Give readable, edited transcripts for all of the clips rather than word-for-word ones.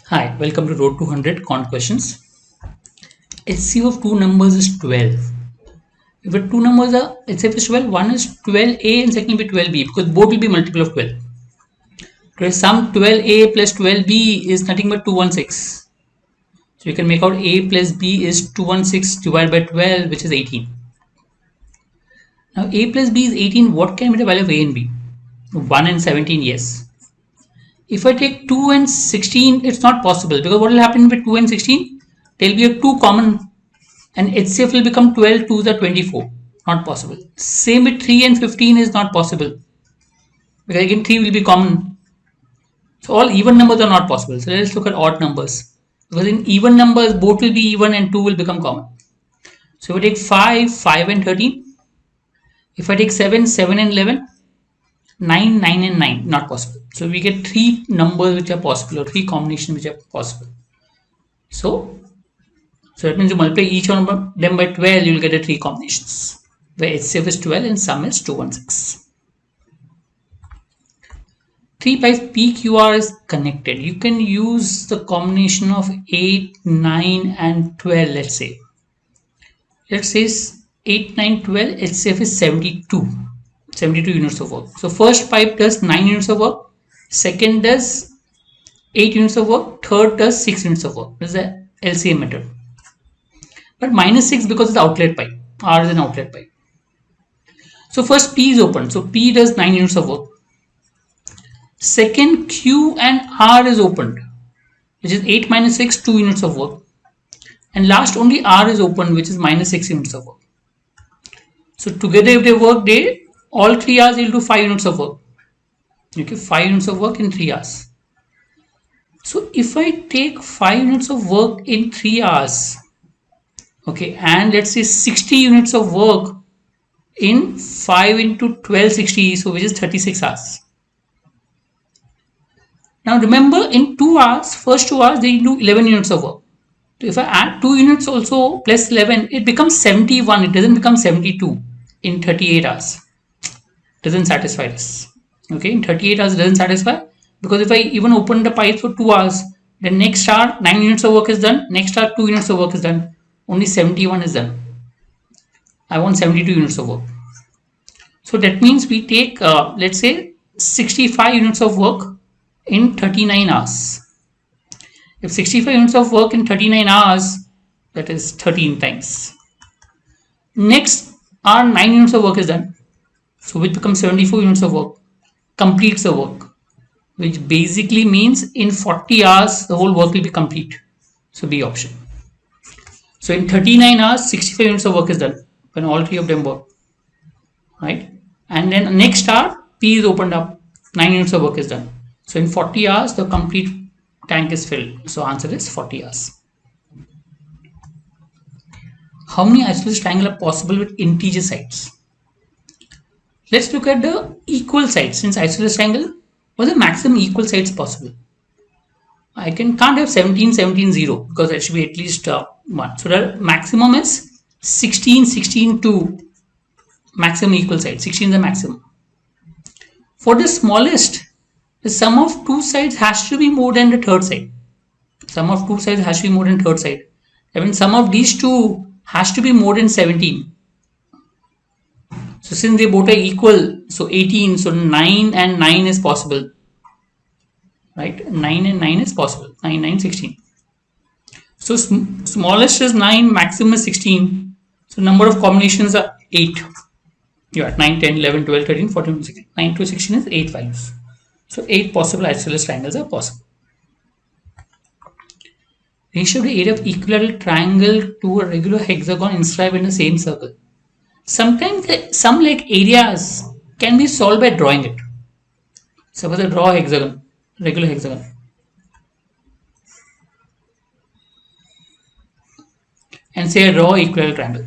Hi, welcome to Road to 100 Con Questions. HCF of two numbers is 12. If the two numbers are HCF is 12, one is 12a and second will be 12b because both will be multiple of 12. Okay, sum 12a plus 12b is nothing but 216. So you can make out a plus b is 216 divided by 12, which is 18. Now a plus b is 18. What can be the value of a and b? 1 and 17, yes. If I take 2 and 16, it's not possible because what will happen with 2 and 16? There will be a 2 common and HCF will become 12, 2s are 24. Not possible. Same with 3 and 15 is not possible because again 3 will be common. So all even numbers are not possible. So let's look at odd numbers because in even numbers both will be even and 2 will become common. So if I take 5, 5 and 13. If I take 7, 7 and 11. 9, 9 and 9, not possible. So we get 3 numbers which are possible or 3 combinations which are possible. So that means you multiply each one of them by 12, you will get the 3 combinations where HCF is 12 and sum is 216. 3 by PQR is connected. You can use the combination of 8, 9 and 12, let's say. Let's say 8, 9, 12, HCF is 72. 72 units of work. So first pipe does 9 units of work, second does 8 units of work, third does 6 units of work. This is the LCM method. But minus 6 because it's the outlet pipe. R is an outlet pipe. So first P is open. So P does 9 units of work. Second Q and R is opened, which is 8 minus 6, 2 units of work. And last only R is open, which is minus 6 units of work. So together if they work, all 3 hours they will do 5 units of work. Okay, 5 units of work in 3 hours. So if I take 5 units of work in 3 hours, okay, and let's say 60 units of work in 5 into 12, 60, so which is 36 hours. Now remember in 2 hours, first 2 hours they do 11 units of work. So if I add 2 units also plus 11, it becomes 71, it doesn't become 72 in 38 hours. Doesn't satisfy this. Okay, in 38 hours doesn't satisfy because if I even open the pipes for 2 hours, then next hour 9 units of work is done, next hour 2 units of work is done, only 71 is done. I want 72 units of work. So that means we take let's say 65 units of work in 39 hours. If 65 units of work in 39 hours, that is 13 times. Next hour 9 units of work is done. So which becomes 74 units of work, completes the work, which basically means in 40 hours the whole work will be complete. So B option. So in 39 hours 65 units of work is done when all 3 of them work, right? And then next hour P is opened up, 9 units of work is done. So in 40 hours the complete tank is filled. So answer is 40 hours. How many isosceles triangles are possible with integer sides? Let's look at the equal sides. Since isosceles triangle, what are the maximum equal sides possible? I can't have 17, 17, 0 because there should be at least 1. So the maximum is 16, 16, 2. Maximum equal side. 16 is the maximum. For the smallest, the sum of 2 sides has to be more than the third side. Sum of 2 sides has to be more than third side. I mean, sum of these 2 has to be more than 17. So since they both are equal, so 18, so 9 and 9 is possible, right? 9 and 9 is possible, 9, 9, 16. So smallest is 9, maximum is 16. So number of combinations are 8. You are 9, 10, 11, 12, 13, 14, 16. 9 to 16 is 8 values. So 8 possible isosceles triangles are possible. Ratio of the area of equilateral triangle to a regular hexagon inscribed in the same circle. Sometimes some like areas can be solved by drawing it. Suppose I draw a hexagon, regular hexagon. And say I draw equilateral triangle.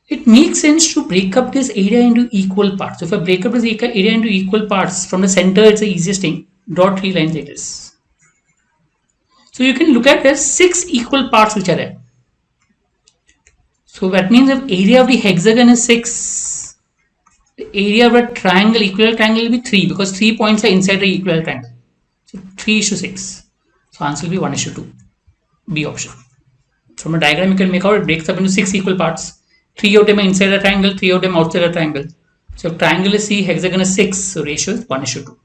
It makes sense to break up this area into equal parts. So if I break up this area into equal parts, from the center it's the easiest thing. Draw 3 lines like this. So you can look at there's 6 equal parts which are there. So that means if area of the hexagon is 6, The area of a triangle, equilateral triangle will be 3 because 3 points are inside the equilateral triangle. So 3:6. So answer will be 1:2. B option. From a diagram you can make out it breaks up into 6 equal parts. 3 of them are inside a triangle, 3 of them outside a triangle. So if triangle is C, hexagon is 6, so ratio is 1:2.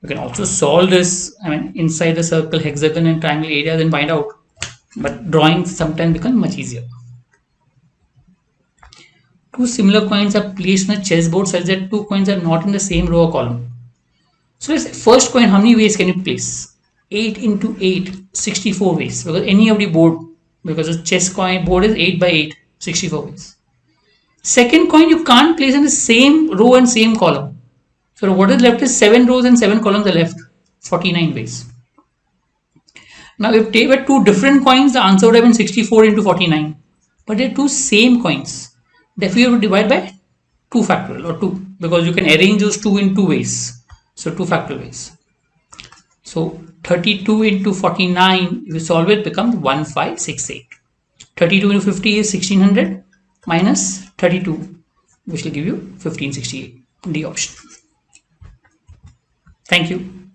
You can also solve this, inside the circle, hexagon and triangle area, then find out. But drawing sometimes becomes much easier. Two similar coins are placed on a chessboard such that two coins are not in the same row or column. So let's say first coin, how many ways can you place? 8 into 8, 64 ways. Because any of the board, because the chess coin board is 8 by 8, 64 ways. Second coin you can't place in the same row and same column. So what is left is 7 rows and 7 columns are left, 49 ways. Now if they were two different coins, the answer would have been 64 into 49. But they're two same coins. Therefore you have to divide by 2 factorial or 2 because you can arrange those 2 in 2 ways. So 2 factorial ways. So 32 into 49, if you solve it, becomes 1568. 32 into 50 is 1600 minus 32, which will give you 1568. D option. Thank you.